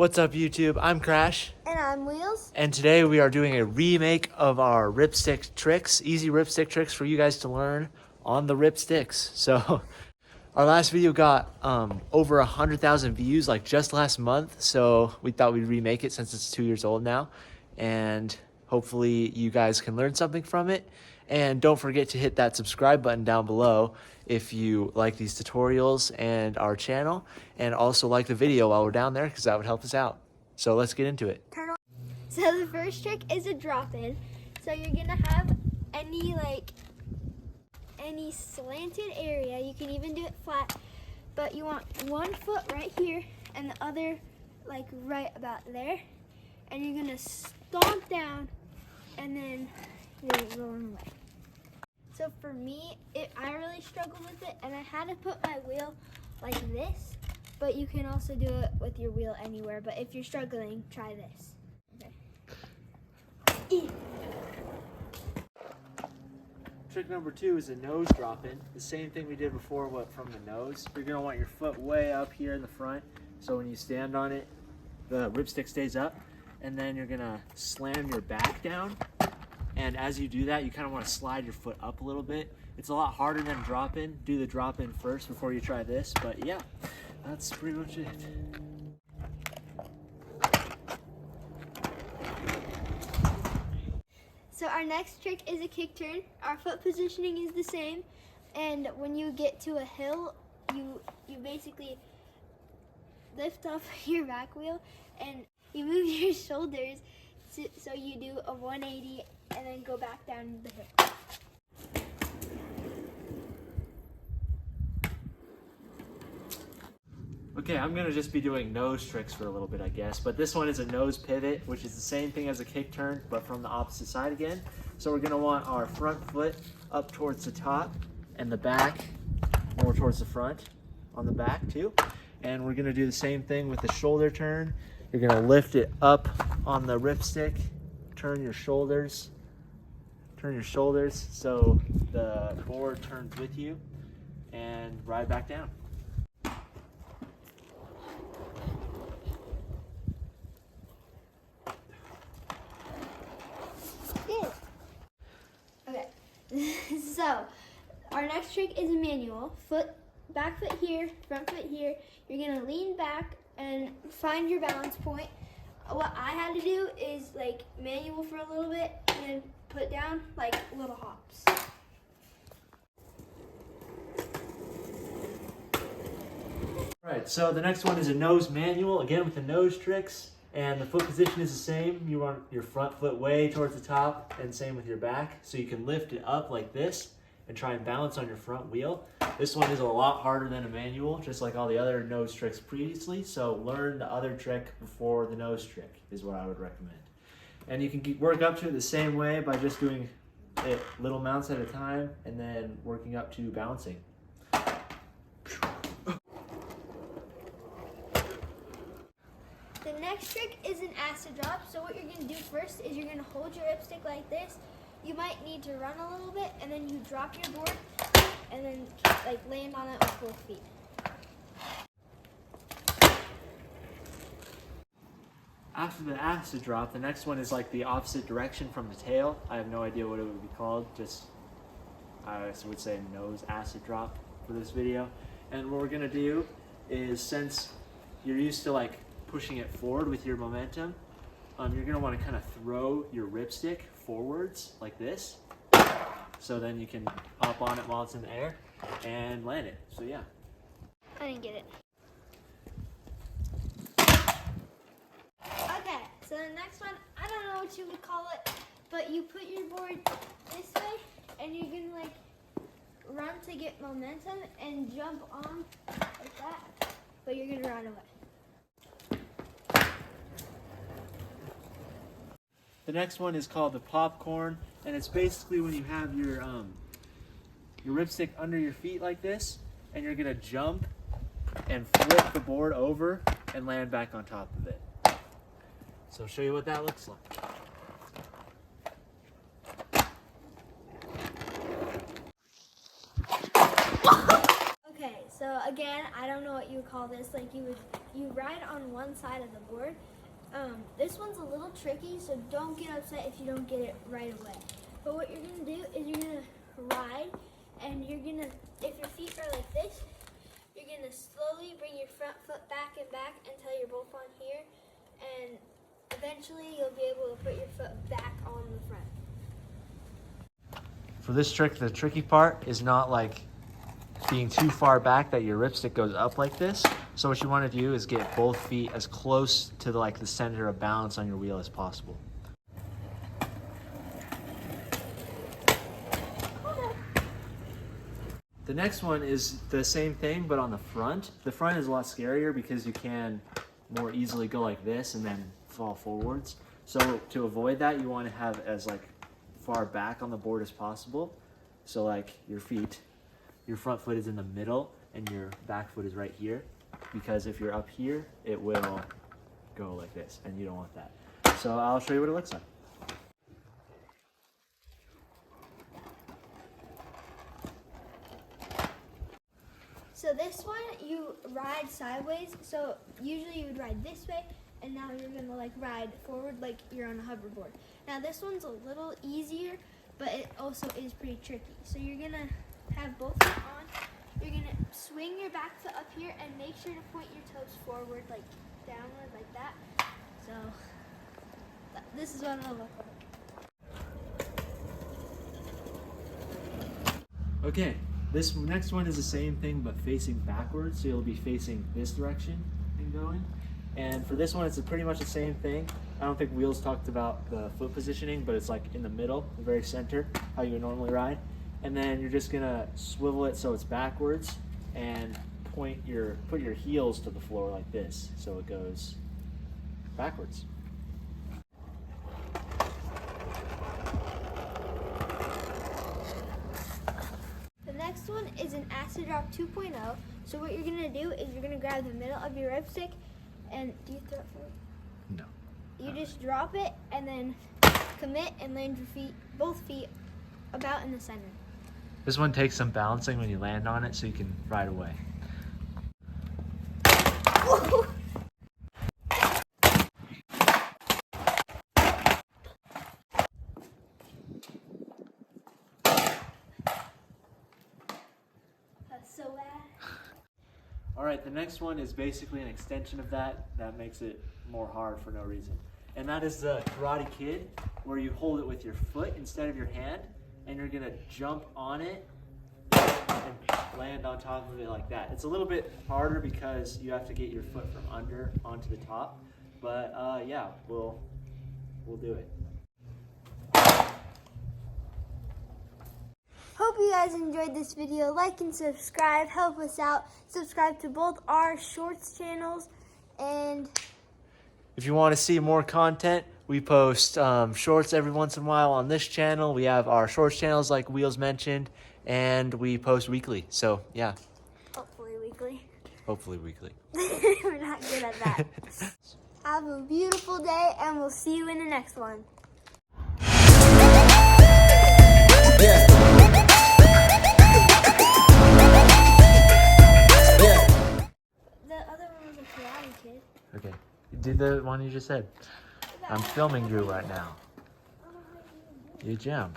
What's up, YouTube? I'm Crash. And I'm Wheels. And today we are doing a remake of our Ripstik tricks, easy Ripstik tricks for you guys to learn on the Ripstiks. So our last video got over 100,000 views like just last month. So we thought we'd remake it since it's 2 years old now. And hopefully you guys can learn something from it. And don't forget to hit that subscribe button down below if you like these tutorials and our channel, and also like the video while we're down there because that would help us out. So let's get into it. Turn on. So the first trick is a drop in. So you're gonna have any slanted area. You can even do it flat, but you want one foot right here and the other like right about there. And you're gonna stomp down and then you're rolling away. So for me, I really struggled with it, and I had to put my wheel like this, but you can also do it with your wheel anywhere. But if you're struggling, try this. Okay. Trick number 2 is a nose drop in. The same thing we did before, but from the nose. You're gonna want your foot way up here in the front, so when you stand on it, the ripstick stays up, and then you're gonna slam your back down. And as you do that, you kind of want to slide your foot up a little bit. It's a lot harder than drop in. Do the drop in first before you try this. But yeah, that's pretty much it. So our next trick is a kick turn. Our foot positioning is the same. And when you get to a hill, you basically lift up your back wheel and you move your shoulders so you do a 180 and then go back down the hill. Okay, I'm gonna just be doing nose tricks for a little bit, I guess. But this one is a nose pivot, which is the same thing as a kick turn, but from the opposite side again. So we're gonna want our front foot up towards the top and the back more towards the front on the back too. And we're gonna do the same thing with the shoulder turn. You're gonna lift it up on the ripstick, turn your shoulders so the board turns with you, and ride back down. Okay, so our next trick is a manual. Back foot here, front foot here. You're gonna lean back and find your balance point. What I had to do is like manual for a little bit and then put down like little hops. Alright, so the next one is a nose manual, again with the nose tricks, and the foot position is the same. You want your front foot way towards the top, and same with your back, so you can lift it up like this and try and balance on your front wheel. This one is a lot harder than a manual, just like all the other nose tricks previously, so learn the other trick before the nose trick is what I would recommend. And you can work up to it the same way by just doing it little mounts at a time and then working up to balancing. The next trick is an acid drop. So what you're going to do first is you're going to hold your ripstick like this. You might need to run a little bit, and then you drop your board and then like land on it with both feet. After the acid drop, the next one is like the opposite direction from the tail. I have no idea what it would be called, just I would say nose acid drop for this video. And what we're gonna do is, since you're used to like pushing it forward with your momentum, you're gonna wanna kind of throw your ripstick forwards like this. So then you can hop on it while it's in the air and land it, so yeah. I didn't get it. Okay, so the next one, I don't know what you would call it, but you put your board this way and you're gonna like run to get momentum and jump on like that, but you're gonna run away. The next one is called the popcorn, and it's basically when you have your ripstick under your feet like this, and you're gonna jump and flip the board over and land back on top of it. So I'll show you what that looks like. Okay, So again, I don't know what you would call this. Like you ride on one side of the board. This one's a little tricky, so don't get upset if you don't get it right away. But what you're gonna do is you're gonna ride, and you're gonna, if your feet are like this, you're gonna slowly bring your front foot back and back until you're both on here, and eventually you'll be able to put your foot back on the front. For this trick, the tricky part is not like being too far back that your ripstick goes up like this. So what you want to do is get both feet as close to the center of balance on your wheel as possible. The next one is the same thing, but on the front. The front is a lot scarier because you can more easily go like this and then fall forwards. So to avoid that, you want to have as far back on the board as possible. So your feet, your front foot is in the middle and your back foot is right here. Because if you're up here, it will go like this, and you don't want that. So I'll show you what it looks like. So this one, you ride sideways. So usually you would ride this way, and now you're gonna ride forward like you're on a hoverboard. Now this one's a little easier, but it also is pretty tricky. So you're gonna have both feet on. You're gonna swing your back foot up here and make sure to point your toes forward, downward like that. So this is what it'll look like. Okay, this next one is the same thing but facing backwards. So you'll be facing this direction and going. And for this one, it's pretty much the same thing. I don't think Wheels talked about the foot positioning, but it's in the middle, the very center, how you would normally ride. And then you're just gonna swivel it so it's backwards and put your heels to the floor like this, so it goes backwards. The next one is an acid drop 2.0. So what you're gonna do is you're gonna grab the middle of your ripstick, and do you throw it forward? No. You just drop it and then commit and land your feet, both feet, about in the center. This one takes some balancing when you land on it so you can ride away. That's so bad. All right, the next one is basically an extension of that makes it more hard for no reason. And that is the Karate Kid, where you hold it with your foot instead of your hand, and you're gonna jump on it and land on top of it like that. It's a little bit harder because you have to get your foot from under onto the top, but yeah, we'll do it. Hope you guys enjoyed this video. Like and subscribe, help us out. Subscribe to both our shorts channels, and If you want to see more content, we post shorts every once in a while on this channel. We have our shorts channels like Wheels mentioned, and we post weekly. So yeah. hopefully weekly. Hopefully weekly. We're not good at that. Have a beautiful day, and we'll see you in the next one. The other one was a Karate Kid. Okay. Do the one you just said. I'm filming you right now. You jump.